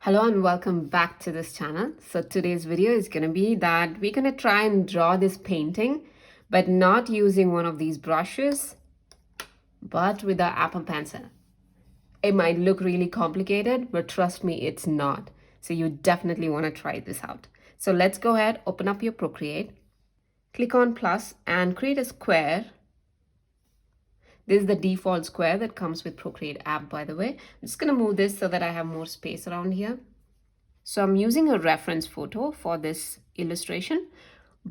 Hello and welcome back to this channel. So today's video is going to be that we're going to try and draw this painting, but not using one of these brushes, but with our Apple Pencil. It might look really complicated, but trust me, it's not. So you definitely want to try this out. So let's go ahead, open up your Procreate, click on plus and create a square. This is the default square that comes with Procreate app, by the way. I'm just going to move this so that I have more space around here. So I'm using a reference photo for this illustration,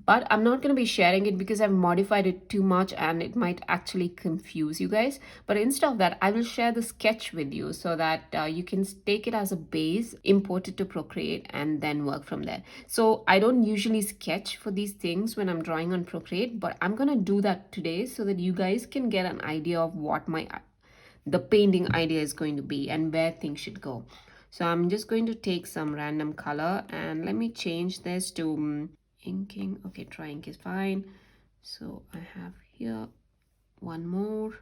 but I'm not going to be sharing it because I've modified it too much and it might actually confuse you guys. But instead of that, I will share the sketch with you so that you can take it as a base, import it to Procreate, and then work from there. So I don't usually sketch for these things when I'm drawing on Procreate, but I'm going to do that today so that you guys can get an idea of what the painting idea is going to be and where things should go. So I'm just going to take some random color and let me change this to inking. Okay, try ink is fine. So I have here one more.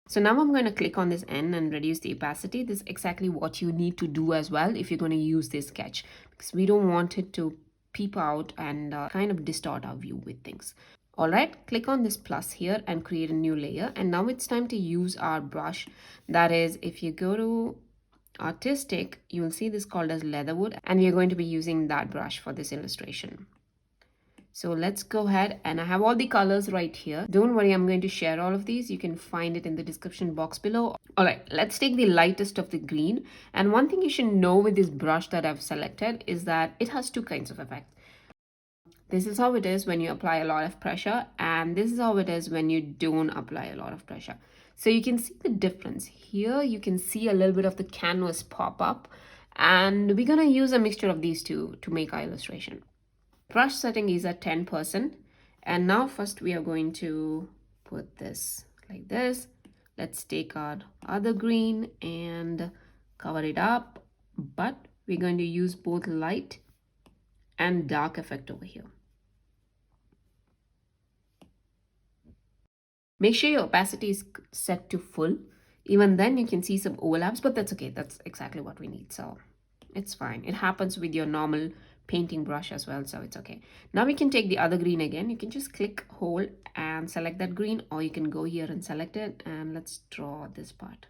So now I'm going to click on this N and reduce the opacity. This is exactly what you need to do as well if you're going to use this sketch, because we don't want it to peep out and kind of distort our view with things. All right, click on this plus here and create a new layer. And now it's time to use our brush. That is, if you go to artistic, you will see this called as leatherwood, and we are going to be using that brush for this illustration. So let's go ahead, and I have all the colors right here. Don't worry, I'm going to share all of these. You can find it in the description box below. All right, let's take the lightest of the green. And one thing you should know with this brush that I've selected is that it has two kinds of effects. This is how it is when you apply a lot of pressure, and this is how it is when you don't apply a lot of pressure. So you can see the difference. Here you can see a little bit of the canvas pop up, and we're going to use a mixture of these two to make our illustration. Brush setting is at 10%. And now first we are going to put this like this. Let's take our other green and cover it up. But we're going to use both light and dark effect over here. Make sure your opacity is set to full. Even then you can see some overlaps, but that's okay. That's exactly what we need. So it's fine. It happens with your normal painting brush as well, so it's okay. Now we can take the other green again. You can just click, hold, and select that green, or you can go here and select it, and let's draw this part.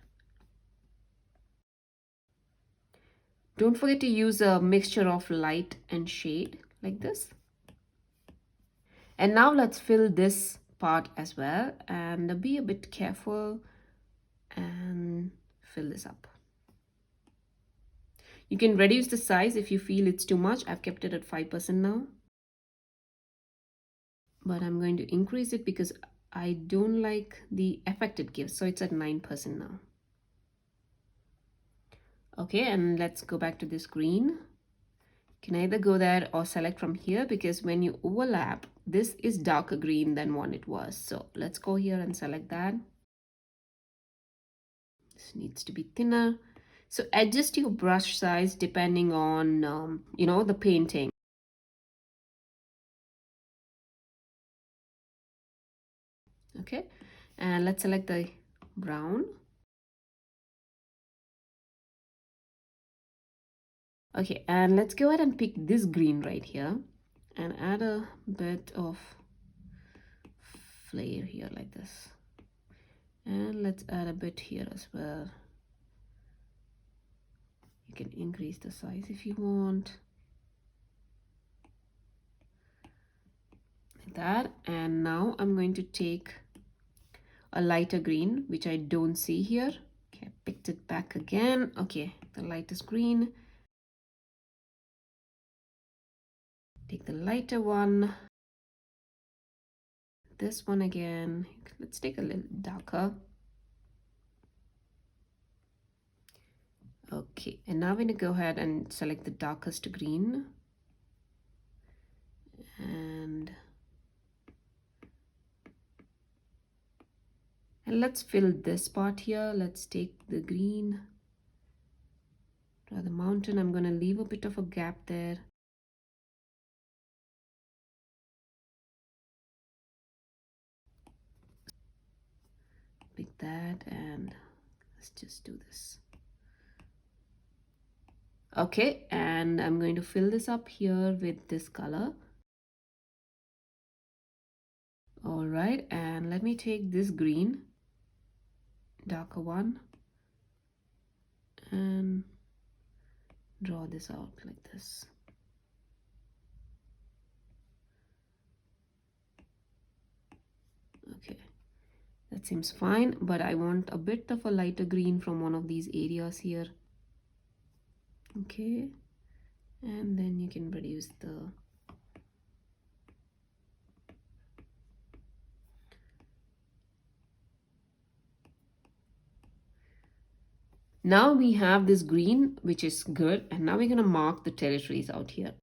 Don't forget to use a mixture of light and shade like this. And now let's fill this part as well, and be a bit careful and fill this up. You can reduce the size if you feel it's too much. I've kept it at 5% now. But I'm going to increase it because I don't like the effect it gives. So it's at 9% now. Okay, and let's go back to this green. You can either go there or select from here, because when you overlap, this is darker green than what it was. So let's go here and select that. This needs to be thinner. So adjust your brush size depending on, the painting. Okay, and let's select the brown. Okay, and let's go ahead and pick this green right here and add a bit of flare here like this. And let's add a bit here as well. You can increase the size if you want. Like that. And now I'm going to take a lighter green, which I don't see here. Okay, I picked it back again. Okay, the lightest green. Take the lighter one. This one again. Let's take a little darker. Okay, and now I'm going to go ahead and select the darkest green. And let's fill this part here. Let's take the green Draw the mountain. I'm going to leave a bit of a gap there. Pick that and let's just do this. Okay, and I'm going to fill this up here with this color. All right, and let me take this green, darker one, and draw this out like this. Okay, that seems fine, but I want a bit of a lighter green from one of these areas here. Okay, and then you can reduce the now we have this green, which is good, and now we're going to mark the territories out here.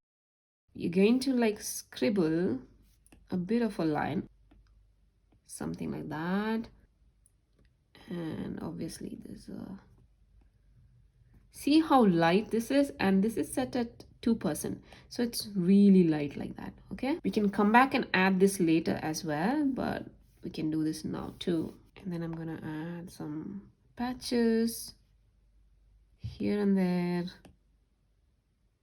You're going to like scribble a bit of a line, something like that, and obviously there's a see how light this is, and this is set at 2%, so it's really light like that. Okay, we can come back and add this later as well, but we can do this now too. And then I'm gonna add some patches here and there.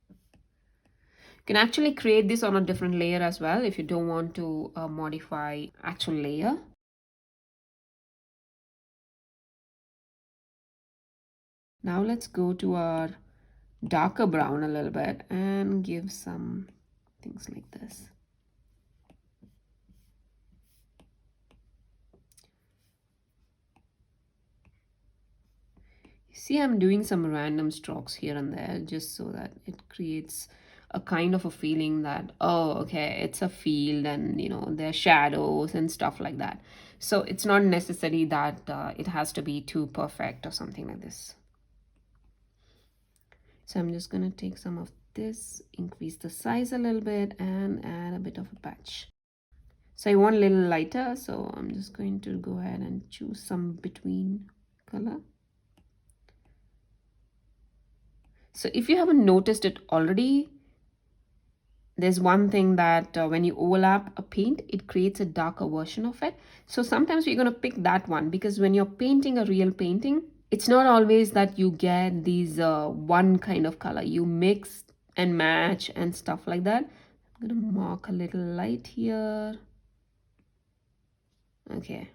You can actually create this on a different layer as well if you don't want to modify actual layer. Now let's go to our darker brown a little bit and give some things like this. You see, I'm doing some random strokes here and there just so that it creates a kind of a feeling that, oh, okay, it's a field and, you know, there are shadows and stuff like that. So it's not necessary that it has to be too perfect or something like this. So I'm just going to take some of this, increase the size a little bit, and add a bit of a patch. So I want a little lighter, so I'm just going to go ahead and choose some between color. So if you haven't noticed it already, there's one thing that when you overlap a paint, it creates a darker version of it. So sometimes we're going to pick that one, because when you're painting a real painting, it's not always that you get these one kind of color. You mix and match and stuff like that. I'm going to mark a little light here. Okay.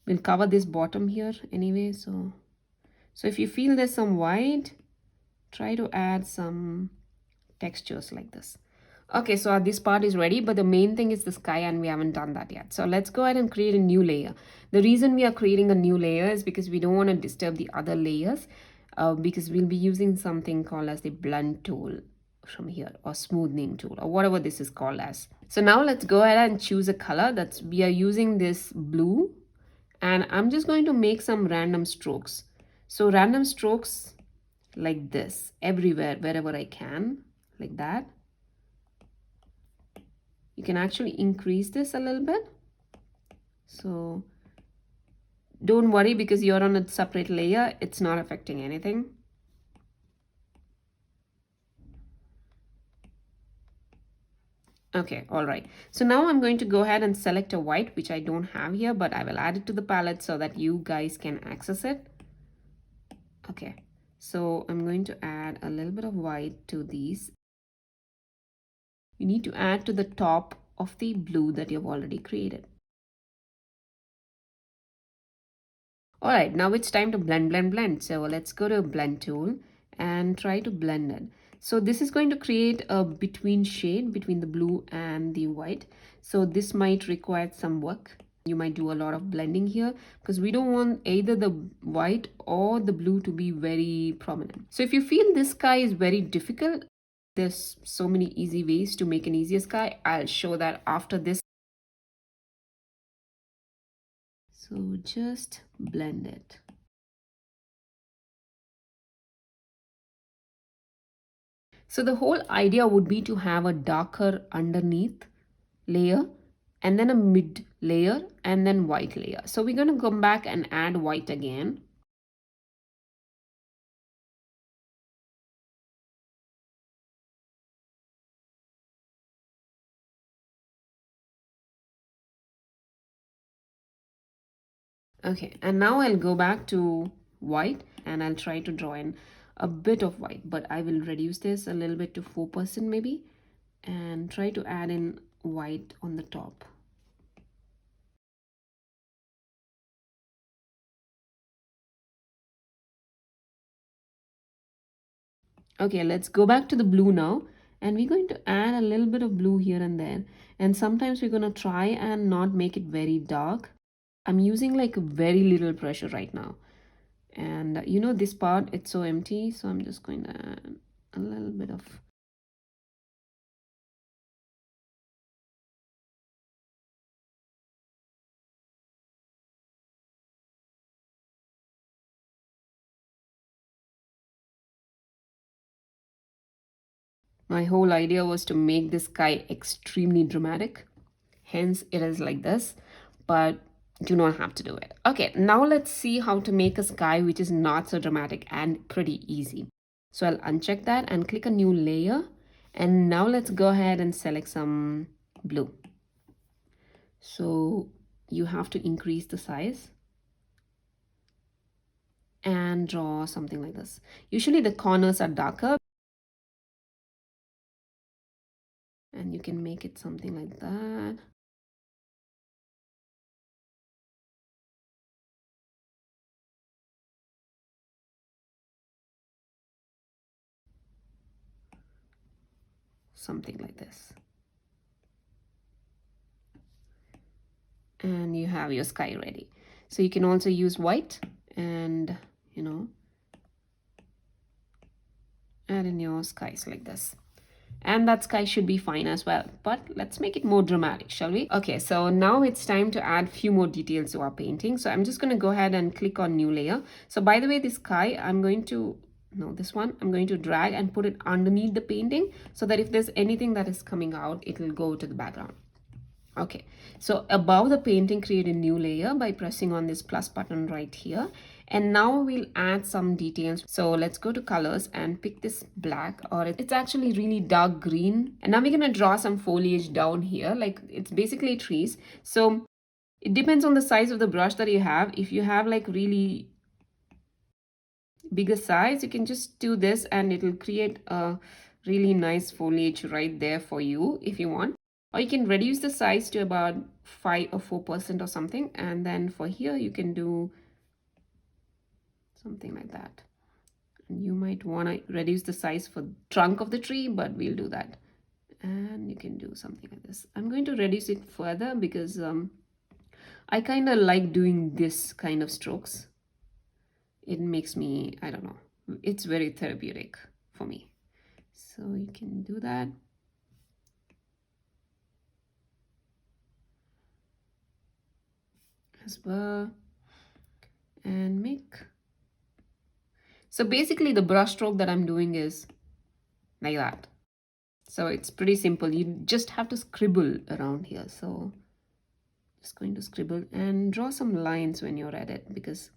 We'll cover this bottom here anyway. So if you feel there's some white, try to add some textures like this. Okay, so this part is ready, but the main thing is the sky, and we haven't done that yet. So let's go ahead and create a new layer. The reason we are creating a new layer is because we don't want to disturb the other layers, because we'll be using something called as the blend tool from here, or smoothing tool, or whatever this is called as. So now let's go ahead and choose a color. We are using this blue, and I'm just going to make some random strokes. So random strokes like this everywhere, wherever I can, like that. You can actually increase this a little bit. So don't worry, because you're on a separate layer, it's not affecting anything. Okay, all right. So now I'm going to go ahead and select a white, which I don't have here, but I will add it to the palette so that you guys can access it. Okay, so I'm going to add a little bit of white to these. You need to add to the top of the blue that you've already created. All right, now it's time to blend. So let's go to blend tool and try to blend it. So this is going to create a between shade between the blue and the white. So this might require some work. You might do a lot of blending here, because we don't want either the white or the blue to be very prominent. So if you feel this sky is very difficult, there's so many easy ways to make an easier sky. I'll show that after this. So just blend it. So the whole idea would be to have a darker underneath layer and then a mid layer and then white layer. So we're going to come back and add white again. Okay, and now I'll go back to white and I'll try to draw in a bit of white, but I will reduce this a little bit to 4% maybe and try to add in white on the top. Okay, let's go back to the blue now, and we're going to add a little bit of blue here and there. And sometimes we're going to try and not make it very dark. I'm using like very little pressure right now. And you know, this part, it's so empty, so I'm just going to add a little bit of my whole idea was to make this sky extremely dramatic. Hence, it is like this, but do not have to do it. Okay, now let's see how to make a sky which is not so dramatic and pretty easy. So I'll uncheck that and click a new layer. And now let's go ahead and select some blue. So you have to increase the size and draw something like this. Usually the corners are darker and you can make it something like that. Something like this. And you have your sky ready. So you can also use white and, you know, add in your skies like this. And that sky should be fine as well, but let's make it more dramatic, shall we? Okay, so now it's time to add few more details to our painting. So I'm just going to go ahead and click on new layer. So by the way, this sky, I'm going to, no, this one, I'm going to drag and put it underneath the painting so that if there's anything that is coming out, it will go to the background. Okay, so above the painting, create a new layer by pressing on this plus button right here. And now we'll add some details. So let's go to colors and pick this black, or it's actually really dark green. And now we're gonna draw some foliage down here, like it's basically trees. So it depends on the size of the brush that you have. If you have like really bigger size, you can just do this and it'll create a really nice foliage right there for you if you want. Or you can reduce the size to about 5 or 4% or something, and then for here you can do something like that. And you might want to reduce the size for the trunk of the tree, but we'll do that. And you can do something like this. I'm going to reduce it further because I kind of like doing this kind of strokes. It makes me, I don't know, it's very therapeutic for me. So you can do that. As well. And make. So basically the brush stroke that I'm doing is like that. So it's pretty simple. You just have to scribble around here. So just going to scribble and draw some lines when you're at it, because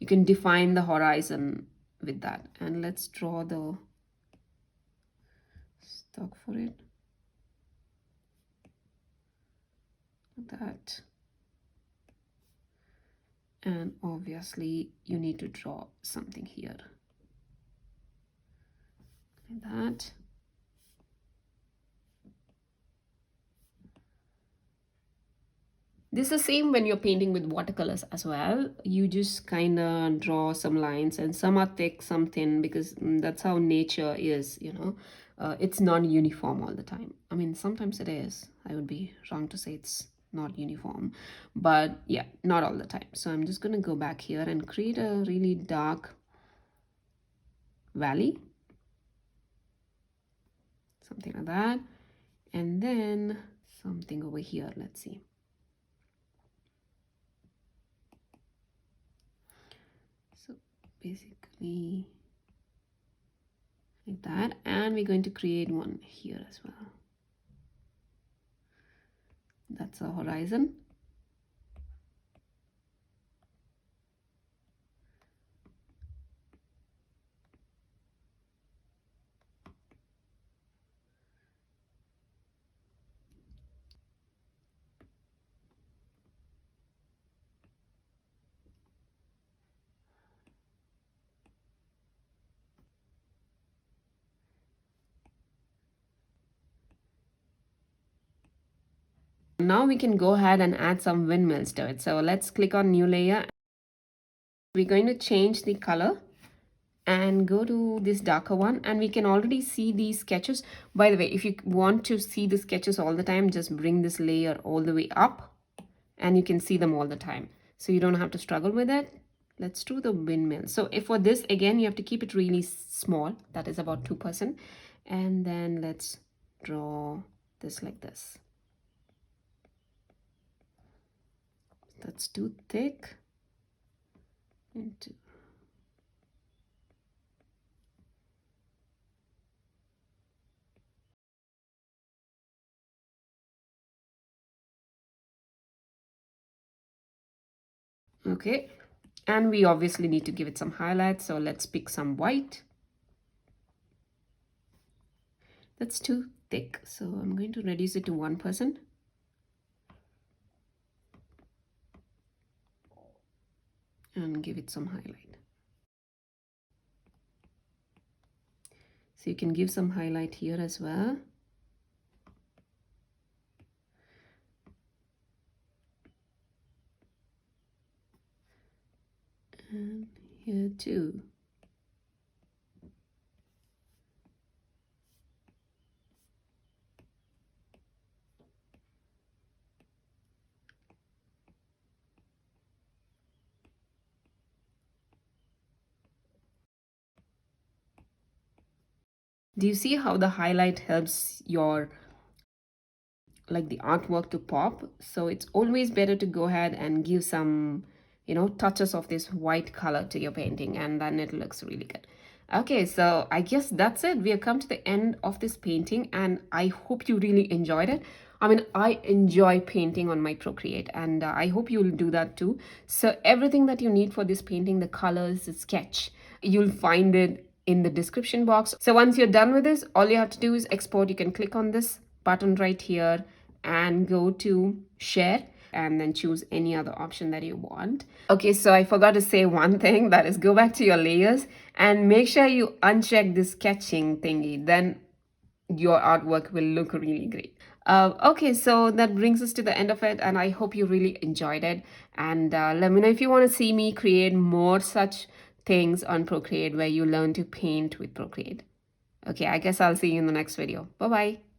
you can define the horizon with that. And let's draw the stock for it. Like that. And obviously you need to draw something here. Like that. This is the same when you're painting with watercolors as well. You just kind of draw some lines, and some are thick, some thin, because that's how nature is, you know. It's not uniform all the time. I mean, sometimes it is. I would be wrong to say it's not uniform. But yeah, not all the time. So I'm just going to go back here and create a really dark valley. Something like that. And then something over here. Let's see. So basically, like that. And we're going to create one here as well. That's a horizon. Now we can go ahead and add some windmills to it. So let's click on new layer. We're going to change the color and go to this darker one, and we can already see these sketches. By the way, if you want to see the sketches all the time, just bring this layer all the way up and you can see them all the time. So you don't have to struggle with it. Let's do the windmill. So if for this, again, you have to keep it really small. That is about 2%. And then let's draw this like this. That's too thick. Okay, and we obviously need to give it some highlights, so let's pick some white. That's too thick, so I'm going to reduce it to 1%. And give it some highlight. So you can give some highlight here as well. And here too. Do you see how the highlight helps your like the artwork to pop? So it's always better to go ahead and give some, you know, touches of this white color to your painting, and then it looks really good. Okay, so I guess that's it. We have come to the end of this painting, and I hope you really enjoyed it. I mean, I enjoy painting on my Procreate, and I hope you'll do that too. So everything that you need for this painting, the colors, the sketch, you'll find it in the description box. So once you're done with this, all you have to do is export. You can click on this button right here and go to share and then choose any other option that you want. Okay, so I forgot to say one thing, that is go back to your layers and make sure you uncheck the sketching thingy. Then your artwork will look really great. Okay, so that brings us to the end of it, and I hope you really enjoyed it. And let me know if you want to see me create more such things on Procreate where you learn to paint with Procreate. Okay, I guess I'll see you in the next video. Bye bye.